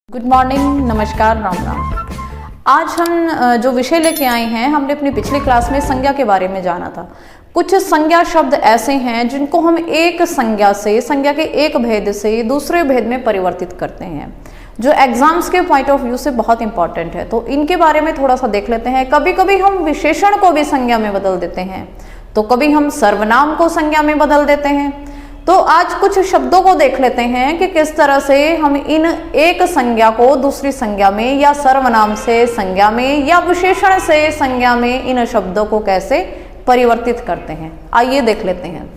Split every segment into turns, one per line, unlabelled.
Good morning, नमस्कार, राम राम। आज हम जो विषय लेके आए हैं, हमने अपनी पिछली क्लास में संज्ञा के बारे में जाना था। कुछ संज्ञा शब्द ऐसे हैं जिनको हम एक संज्ञा से, संज्ञा के एक भेद से दूसरे भेद में परिवर्तित करते हैं, जो एग्जाम्स के पॉइंट ऑफ व्यू से बहुत इंपॉर्टेंट है। तो इनके बारे में थोड़ा सा देख लेते हैं। कभी कभी हम विशेषण को भी संज्ञा में बदल देते हैं, तो कभी हम सर्वनाम को संज्ञा में बदल देते हैं। तो आज कुछ शब्दों को देख लेते हैं कि किस तरह से हम इन एक संज्ञा को दूसरी संज्ञा में, या सर्वनाम से संज्ञा में, या विशेषण से संज्ञा में इन शब्दों को कैसे परिवर्तित करते हैं। आइए देख लेते हैं।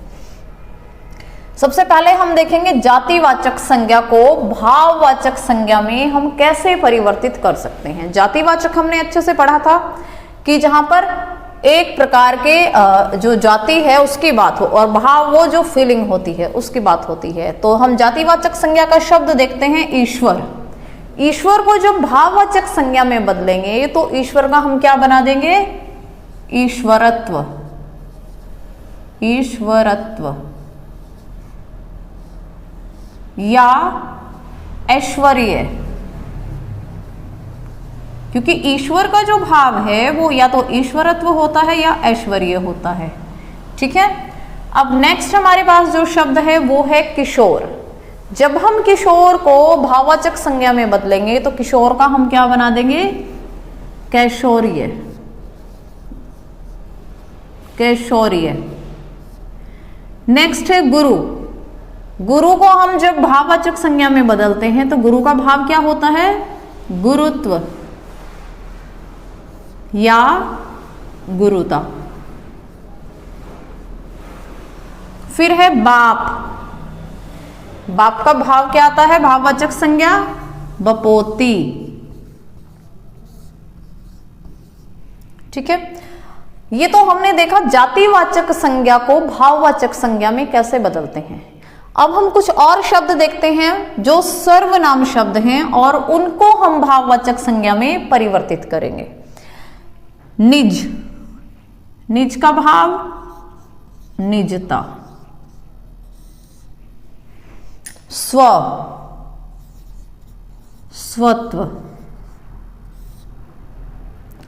सबसे पहले हम देखेंगे जातिवाचक संज्ञा को भाववाचक संज्ञा में हम कैसे परिवर्तित कर सकते हैं। जातिवाचक हमने अच्छे से पढ़ा था कि जहां पर एक प्रकार के जो जाति है उसकी बात हो, और भाव वो जो फीलिंग होती है उसकी बात होती है। तो हम जातिवाचक संज्ञा का शब्द देखते हैं ईश्वर। ईश्वर को जब भाववाचक संज्ञा में बदलेंगे तो ईश्वर का हम क्या बना देंगे? ईश्वरत्व। ईश्वरत्व या ऐश्वर्य, क्योंकि ईश्वर का जो भाव है वो या तो ईश्वरत्व होता है या ऐश्वर्य होता है। ठीक है। अब नेक्स्ट हमारे पास जो शब्द है वो है किशोर। जब हम किशोर को भाववाचक संज्ञा में बदलेंगे तो किशोर का हम क्या बना देंगे? कैशोर्य। कैशोर्य। नेक्स्ट है गुरु। गुरु को हम जब भाववाचक संज्ञा में बदलते हैं तो गुरु का भाव क्या होता है? गुरुत्व या गुरुता। फिर है बाप। बाप का भाव क्या आता है भाववाचक संज्ञा? बपोती। ठीक है। ये तो हमने देखा जातिवाचक संज्ञा को भाववाचक संज्ञा में कैसे बदलते हैं। अब हम कुछ और शब्द देखते हैं जो सर्वनाम शब्द हैं और उनको हम भाववाचक संज्ञा में परिवर्तित करेंगे। निज। निज का भाव निजता। स्व। स्वत्व।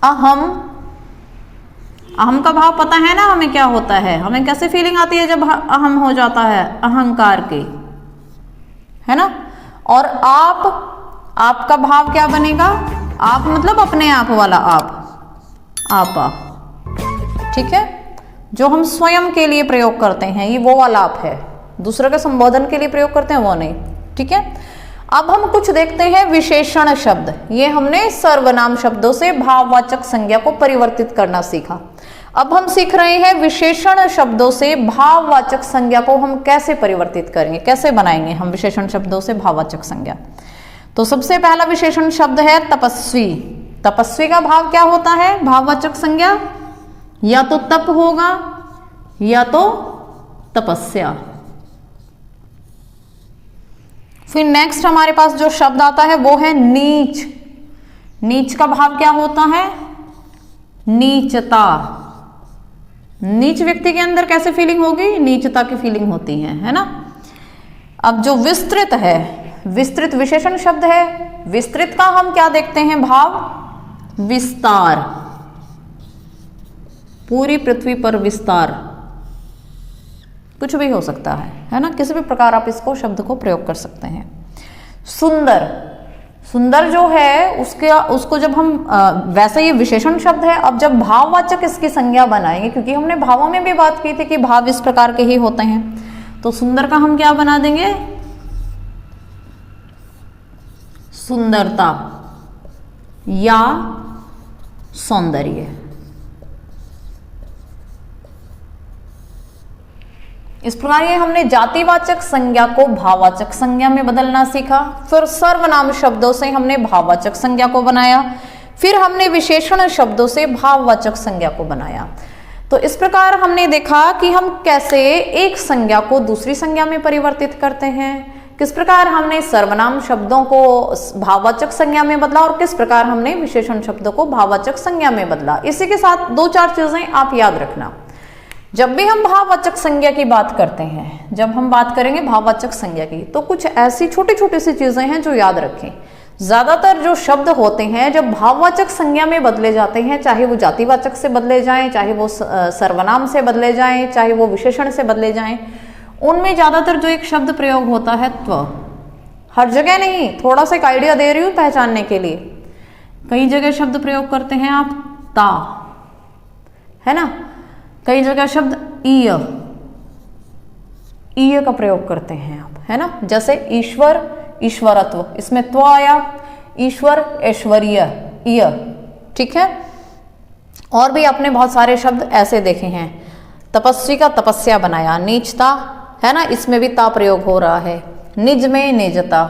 अहम। अहम का भाव पता है ना हमें क्या होता है? हमें कैसे फीलिंग आती है जब अहम हो जाता है? अहंकार की, है ना। और आप का भाव क्या बनेगा? आप मतलब अपने आप वाला आप, आपा। ठीक है। जो हम स्वयं के लिए प्रयोग करते हैं ये वो वाला आप है, दूसरे के संबोधन के लिए प्रयोग करते हैं वो नहीं। ठीक है। अब हम कुछ देखते हैं विशेषण शब्द। ये हमने सर्वनाम शब्दों से भाववाचक संज्ञा को परिवर्तित करना सीखा। अब हम सीख रहे हैं विशेषण शब्दों से भाववाचक संज्ञा को हम कैसे परिवर्तित करेंगे, कैसे बनाएंगे हम विशेषण शब्दों से भाववाचक संज्ञा। तो सबसे पहला विशेषण शब्द है तपस्वी। तपस्वी का भाव क्या होता है भाववाचक संज्ञा? या तो तप होगा या तो तपस्या। फिर नेक्स्ट हमारे पास जो शब्द आता है वो है नीच। नीच का भाव क्या होता है? नीचता। नीच व्यक्ति के अंदर कैसे फीलिंग होगी? नीचता की फीलिंग होती है ना। अब जो विस्तृत है, विस्तृत विशेषण शब्द है। विस्तृत का हम क्या देखते हैं भाव? विस्तार। पूरी पृथ्वी पर विस्तार, कुछ भी हो सकता है ना। किसी भी प्रकार आप इसको शब्द को प्रयोग कर सकते हैं। सुंदर। सुंदर जो है उसको जब हम वैसे ये विशेषण शब्द है, अब जब भाववाचक इसकी संज्ञा बनाएंगे, क्योंकि हमने भावों में भी बात की थी कि भाव इस प्रकार के ही होते हैं, तो सुंदर का हम क्या बना देंगे? सुंदरता या सौंदर्य। इस प्रकार ये हमने जातिवाचक संज्ञा को भाववाचक संज्ञा में बदलना सीखा। फिर सर्वनाम शब्दों से हमने भाववाचक संज्ञा को बनाया। फिर हमने विशेषण शब्दों से भाववाचक संज्ञा को बनाया। तो इस प्रकार हमने देखा कि हम कैसे एक संज्ञा को दूसरी संज्ञा में परिवर्तित करते हैं, किस प्रकार हमने सर्वनाम शब्दों को भाववाचक संज्ञा में बदला और किस प्रकार हमने विशेषण शब्दों को भाववाचक संज्ञा में बदला। इसी के साथ दो चार चीजें आप याद रखना। जब भी हम भाववाचक संज्ञा की बात करते हैं, जब हम बात करेंगे भाववाचक संज्ञा की, तो कुछ ऐसी छोटी छोटी सी चीजें हैं जो याद रखें। ज्यादातर जो शब्द होते हैं जब भाववाचक संज्ञा में बदले जाते हैं, चाहे वो जातिवाचक से बदले जाएं, चाहे वो सर्वनाम से बदले जाएं, चाहे वो विशेषण से बदले जाएं, उनमें ज्यादातर जो एक शब्द प्रयोग होता है त्व। हर जगह नहीं, थोड़ा सा एक आइडिया दे रही हूं पहचानने के लिए। कई जगह शब्द प्रयोग करते हैं आप ता, है ना, कई जगह शब्द ईय, ईय का प्रयोग करते हैं आप, है ना। जैसे ईश्वर, ईश्वरत्व, इसमें त्व आया, ईश्वर, ऐश्वर्य, ईय, ठीक है। और भी आपने बहुत सारे शब्द ऐसे देखे हैं। तपस्वी का तपस्या बनाया, नीचता, है ना, इसमें भी ता प्रयोग हो रहा है। निज में निजता,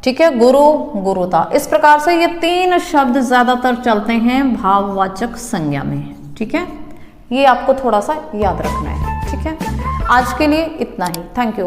ठीक है, गुरु, गुरुता। इस प्रकार से ये 3 शब्द ज्यादातर चलते हैं भाववाचक संज्ञा में, ठीक है। ये आपको थोड़ा सा याद रखना है, ठीक है। आज के लिए इतना ही, थैंक यू।